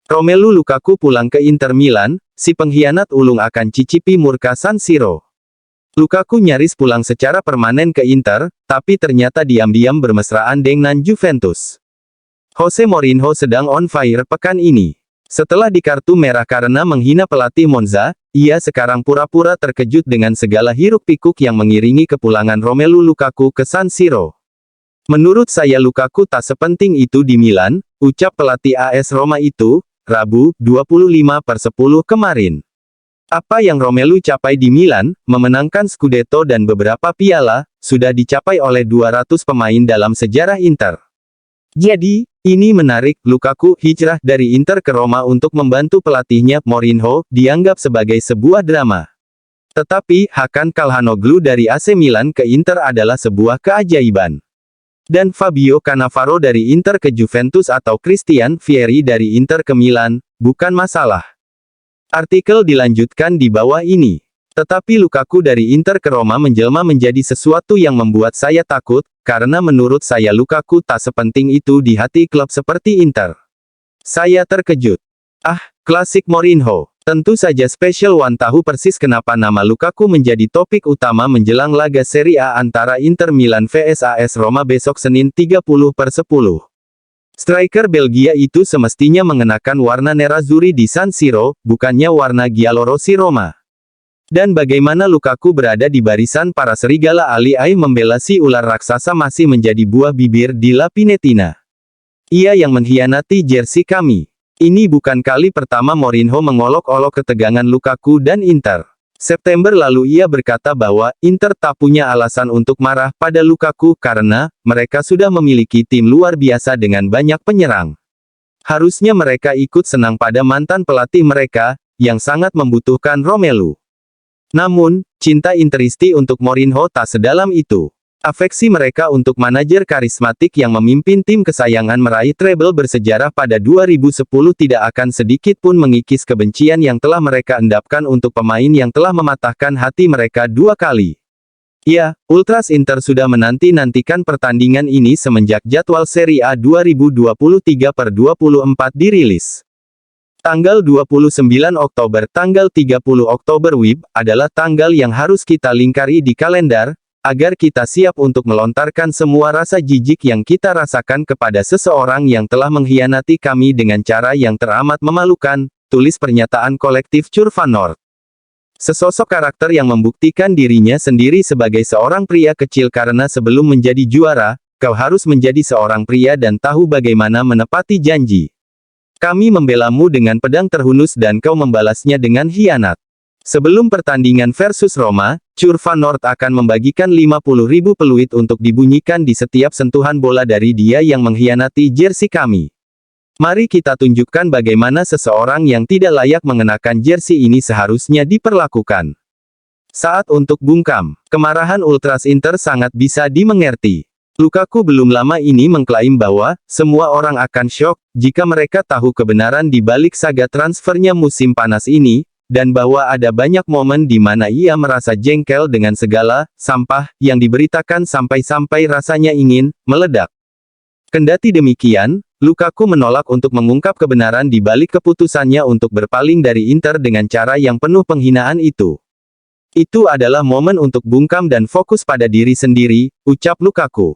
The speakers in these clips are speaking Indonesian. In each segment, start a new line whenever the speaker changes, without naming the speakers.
Romelu Lukaku pulang ke Inter Milan, si pengkhianat ulung akan cicipi murka San Siro. Lukaku nyaris pulang secara permanen ke Inter, tapi ternyata diam-diam bermesraan dengan Juventus. Jose Mourinho sedang on fire pekan ini. Setelah dikartu merah karena menghina pelatih Monza, ia sekarang pura-pura terkejut dengan segala hiruk-pikuk yang mengiringi kepulangan Romelu Lukaku ke San Siro. Menurut saya Lukaku tak sepenting itu di Milan, ucap pelatih AS Roma itu, Rabu, 25/10 kemarin. Apa yang Romelu capai di Milan, memenangkan Scudetto dan beberapa piala, sudah dicapai oleh 200 pemain dalam sejarah Inter. Jadi, ini menarik, Lukaku hijrah dari Inter ke Roma untuk membantu pelatihnya, Mourinho, dianggap sebagai sebuah drama. Tetapi, Hakan Calhanoglu dari AC Milan ke Inter adalah sebuah keajaiban. Dan Fabio Cannavaro dari Inter ke Juventus atau Christian Vieri dari Inter ke Milan, bukan masalah. Artikel dilanjutkan di bawah ini. Tetapi Lukaku dari Inter ke Roma menjelma menjadi sesuatu yang membuat saya takut, karena menurut saya Lukaku tak sepenting itu di hati klub seperti Inter. Saya terkejut. Klasik Mourinho. Tentu saja Special One tahu persis kenapa nama Lukaku menjadi topik utama menjelang laga Serie A antara Inter Milan vs AS Roma besok Senin 30/10. Striker Belgia itu semestinya mengenakan warna nerazzurri di San Siro, bukannya warna giallorossi Roma. Dan bagaimana Lukaku berada di barisan para serigala alih-alih membela si ular raksasa masih menjadi buah bibir di La Pinetina. Ia yang mengkhianati jersey kami. Ini bukan kali pertama Mourinho mengolok-olok ketegangan Lukaku dan Inter. September lalu ia berkata bahwa Inter tak punya alasan untuk marah pada Lukaku karena mereka sudah memiliki tim luar biasa dengan banyak penyerang. Harusnya mereka ikut senang pada mantan pelatih mereka, yang sangat membutuhkan Romelu. Namun, cinta Interisti untuk Mourinho tak sedalam itu. Afeksi mereka untuk manajer karismatik yang memimpin tim kesayangan meraih treble bersejarah pada 2010 tidak akan sedikit pun mengikis kebencian yang telah mereka endapkan untuk pemain yang telah mematahkan hati mereka 2 kali. Ya, Ultras Inter sudah menanti-nantikan pertandingan ini semenjak jadwal Serie A 2023/24 dirilis. Tanggal 29 Oktober tanggal 30 Oktober WIB adalah tanggal yang harus kita lingkari di kalender, agar kita siap untuk melontarkan semua rasa jijik yang kita rasakan kepada seseorang yang telah mengkhianati kami dengan cara yang teramat memalukan, tulis pernyataan kolektif Cur Van Noord. Sesosok karakter yang membuktikan dirinya sendiri sebagai seorang pria kecil karena sebelum menjadi juara, kau harus menjadi seorang pria dan tahu bagaimana menepati janji. Kami membelamu dengan pedang terhunus dan kau membalasnya dengan khianat. Sebelum pertandingan versus Roma, Cur Van Noord akan membagikan 50.000 peluit untuk dibunyikan di setiap sentuhan bola dari dia yang mengkhianati jersey kami. Mari kita tunjukkan bagaimana seseorang yang tidak layak mengenakan jersey ini seharusnya diperlakukan. Saat untuk bungkam, kemarahan Ultras Inter sangat bisa dimengerti. Lukaku belum lama ini mengklaim bahwa semua orang akan syok jika mereka tahu kebenaran di balik saga transfernya musim panas ini, dan bahwa ada banyak momen di mana ia merasa jengkel dengan segala sampah yang diberitakan sampai-sampai rasanya ingin meledak. Kendati demikian, Lukaku menolak untuk mengungkap kebenaran di balik keputusannya untuk berpaling dari Inter dengan cara yang penuh penghinaan itu. Itu adalah momen untuk bungkam dan fokus pada diri sendiri, ucap Lukaku.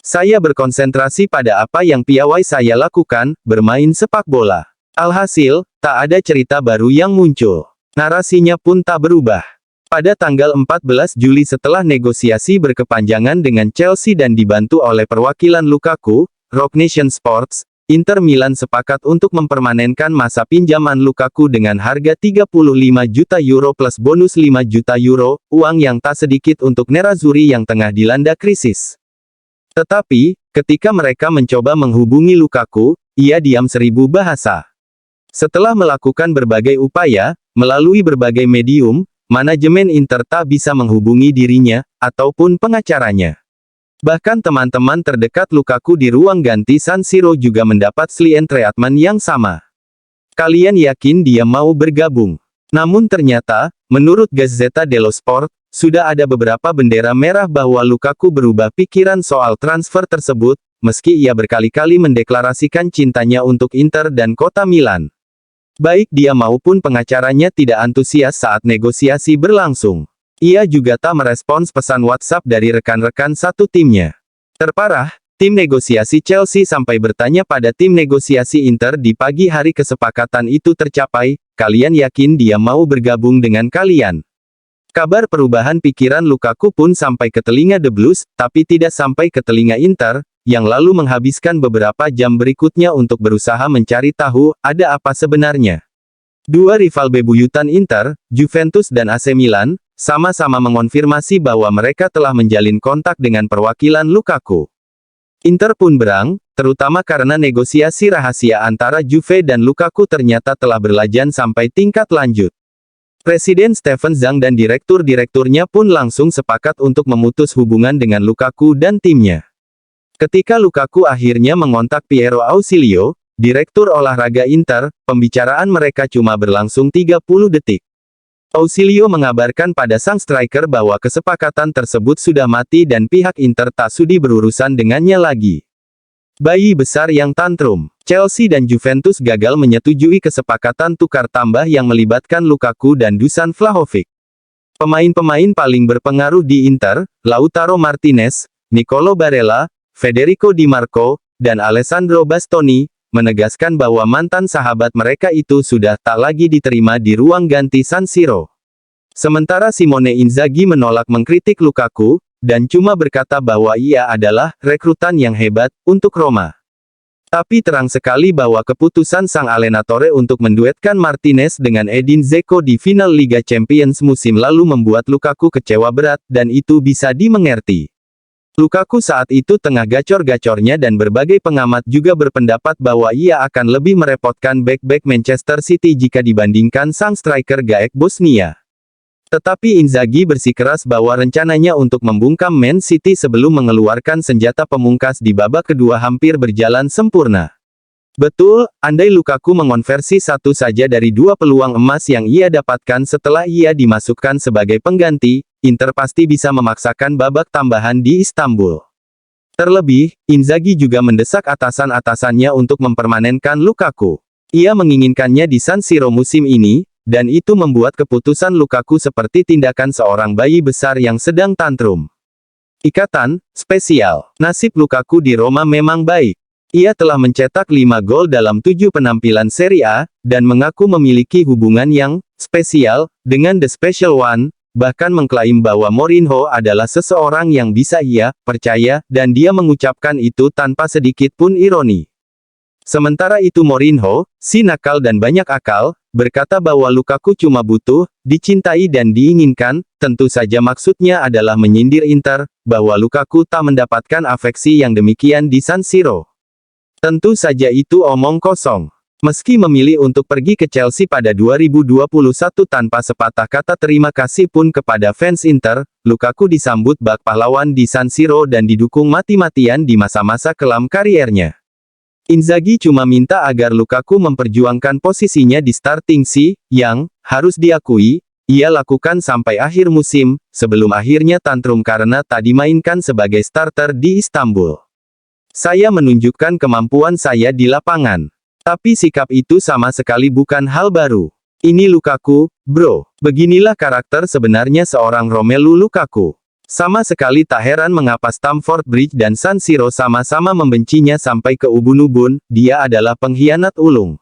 Saya berkonsentrasi pada apa yang piawai saya lakukan, bermain sepak bola. Alhasil, tak ada cerita baru yang muncul. Narasinya pun tak berubah. Pada tanggal 14 Juli setelah negosiasi berkepanjangan dengan Chelsea dan dibantu oleh perwakilan Lukaku, Roc Nation Sports, Inter Milan sepakat untuk mempermanenkan masa pinjaman Lukaku dengan harga 35 juta euro plus bonus 5 juta euro, uang yang tak sedikit untuk nerazzurri yang tengah dilanda krisis. Tetapi, ketika mereka mencoba menghubungi Lukaku, ia diam 1000 bahasa. Setelah melakukan berbagai upaya, melalui berbagai medium, manajemen Inter tak bisa menghubungi dirinya, ataupun pengacaranya. Bahkan teman-teman terdekat Lukaku di ruang ganti San Siro juga mendapat treatment yang sama. Kalian yakin dia mau bergabung? Namun ternyata, menurut Gazzetta dello Sport, sudah ada beberapa bendera merah bahwa Lukaku berubah pikiran soal transfer tersebut, meski ia berkali-kali mendeklarasikan cintanya untuk Inter dan kota Milan. Baik dia maupun pengacaranya tidak antusias saat negosiasi berlangsung. Ia juga tak merespons pesan WhatsApp dari rekan-rekan satu timnya. Terparah, tim negosiasi Chelsea sampai bertanya pada tim negosiasi Inter di pagi hari kesepakatan itu tercapai, kalian yakin dia mau bergabung dengan kalian? Kabar perubahan pikiran Lukaku pun sampai ke telinga The Blues, tapi tidak sampai ke telinga Inter, yang lalu menghabiskan beberapa jam berikutnya untuk berusaha mencari tahu, ada apa sebenarnya. Dua rival bebuyutan Inter, Juventus dan AC Milan, sama-sama mengonfirmasi bahwa mereka telah menjalin kontak dengan perwakilan Lukaku. Inter pun berang, terutama karena negosiasi rahasia antara Juve dan Lukaku ternyata telah berlanjut sampai tingkat lanjut. Presiden Steven Zhang dan direktur-direkturnya pun langsung sepakat untuk memutus hubungan dengan Lukaku dan timnya. Ketika Lukaku akhirnya mengontak Piero Ausilio, direktur olahraga Inter, pembicaraan mereka cuma berlangsung 30 detik. Ausilio mengabarkan pada sang striker bahwa kesepakatan tersebut sudah mati dan pihak Inter tak sudi berurusan dengannya lagi. Bayi besar yang tantrum. Chelsea dan Juventus gagal menyetujui kesepakatan tukar tambah yang melibatkan Lukaku dan Dusan Vlahovic. Pemain-pemain paling berpengaruh di Inter, Lautaro Martinez, Nicolo Barella, Federico Di Marco, dan Alessandro Bastoni, menegaskan bahwa mantan sahabat mereka itu sudah tak lagi diterima di ruang ganti San Siro. Sementara Simone Inzaghi menolak mengkritik Lukaku, dan cuma berkata bahwa ia adalah rekrutan yang hebat untuk Roma. Tapi terang sekali bahwa keputusan sang allenatore untuk menduetkan Martinez dengan Edin Dzeko di final Liga Champions musim lalu membuat Lukaku kecewa berat, dan itu bisa dimengerti. Lukaku saat itu tengah gacor-gacornya dan berbagai pengamat juga berpendapat bahwa ia akan lebih merepotkan bek-bek Manchester City jika dibandingkan sang striker Gaek Bosnia. Tetapi Inzaghi bersikeras bahwa rencananya untuk membungkam Man City sebelum mengeluarkan senjata pemungkas di babak kedua hampir berjalan sempurna. Betul, andai Lukaku mengonversi satu saja dari dua peluang emas yang ia dapatkan setelah ia dimasukkan sebagai pengganti, Inter pasti bisa memaksakan babak tambahan di Istanbul. Terlebih, Inzaghi juga mendesak atasan-atasannya untuk mempermanenkan Lukaku. Ia menginginkannya di San Siro musim ini, dan itu membuat keputusan Lukaku seperti tindakan seorang bayi besar yang sedang tantrum. Ikatan spesial. Nasib Lukaku di Roma memang baik. Ia telah mencetak 5 gol dalam 7 penampilan Serie A, dan mengaku memiliki hubungan yang spesial dengan The Special One, bahkan mengklaim bahwa Mourinho adalah seseorang yang bisa ia percaya, dan dia mengucapkan itu tanpa sedikit pun ironi. Sementara itu Mourinho, si nakal dan banyak akal, berkata bahwa Lukaku cuma butuh dicintai dan diinginkan, tentu saja maksudnya adalah menyindir Inter, bahwa Lukaku tak mendapatkan afeksi yang demikian di San Siro. Tentu saja itu omong kosong. Meski memilih untuk pergi ke Chelsea pada 2021 tanpa sepatah kata terima kasih pun kepada fans Inter, Lukaku disambut bak pahlawan di San Siro dan didukung mati-matian di masa-masa kelam kariernya. Inzaghi cuma minta agar Lukaku memperjuangkan posisinya di starting yang, harus diakui, ia lakukan sampai akhir musim, sebelum akhirnya tantrum karena tak dimainkan sebagai starter di Istanbul. Saya menunjukkan kemampuan saya di lapangan. Tapi sikap itu sama sekali bukan hal baru. Ini Lukaku, bro. Beginilah karakter sebenarnya seorang Romelu Lukaku. Sama sekali tak heran mengapa Stamford Bridge dan San Siro sama-sama membencinya sampai ke ubun-ubun, dia adalah pengkhianat ulung.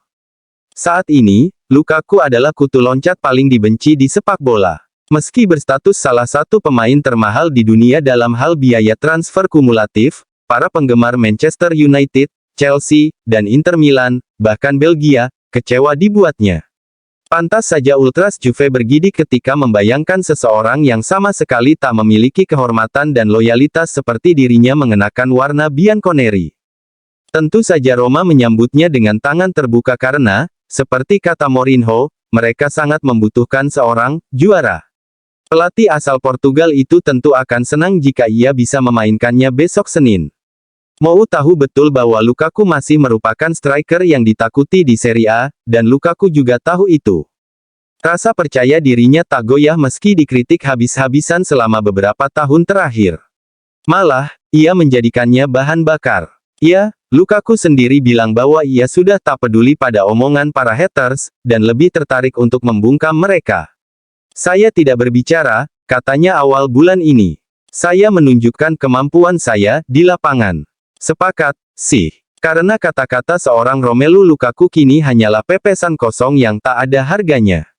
Saat ini, Lukaku adalah kutu loncat paling dibenci di sepak bola. Meski berstatus salah satu pemain termahal di dunia dalam hal biaya transfer kumulatif, para penggemar Manchester United, Chelsea, dan Inter Milan, bahkan Belgia, kecewa dibuatnya. Pantas saja Ultras Juve bergidik ketika membayangkan seseorang yang sama sekali tak memiliki kehormatan dan loyalitas seperti dirinya mengenakan warna bianconeri. Tentu saja Roma menyambutnya dengan tangan terbuka karena, seperti kata Mourinho, mereka sangat membutuhkan seorang juara. Pelatih asal Portugal itu tentu akan senang jika ia bisa memainkannya besok Senin. Mau tahu betul bahwa Lukaku masih merupakan striker yang ditakuti di Serie A, dan Lukaku juga tahu itu. Rasa percaya dirinya tak goyah meski dikritik habis-habisan selama beberapa tahun terakhir. Malah, ia menjadikannya bahan bakar. Ya, Lukaku sendiri bilang bahwa ia sudah tak peduli pada omongan para haters, dan lebih tertarik untuk membungkam mereka. Saya tidak berbicara, katanya awal bulan ini. Saya menunjukkan kemampuan saya di lapangan. Sepakat, sih. Karena kata-kata seorang Romelu Lukaku kini hanyalah pepesan kosong yang tak ada harganya.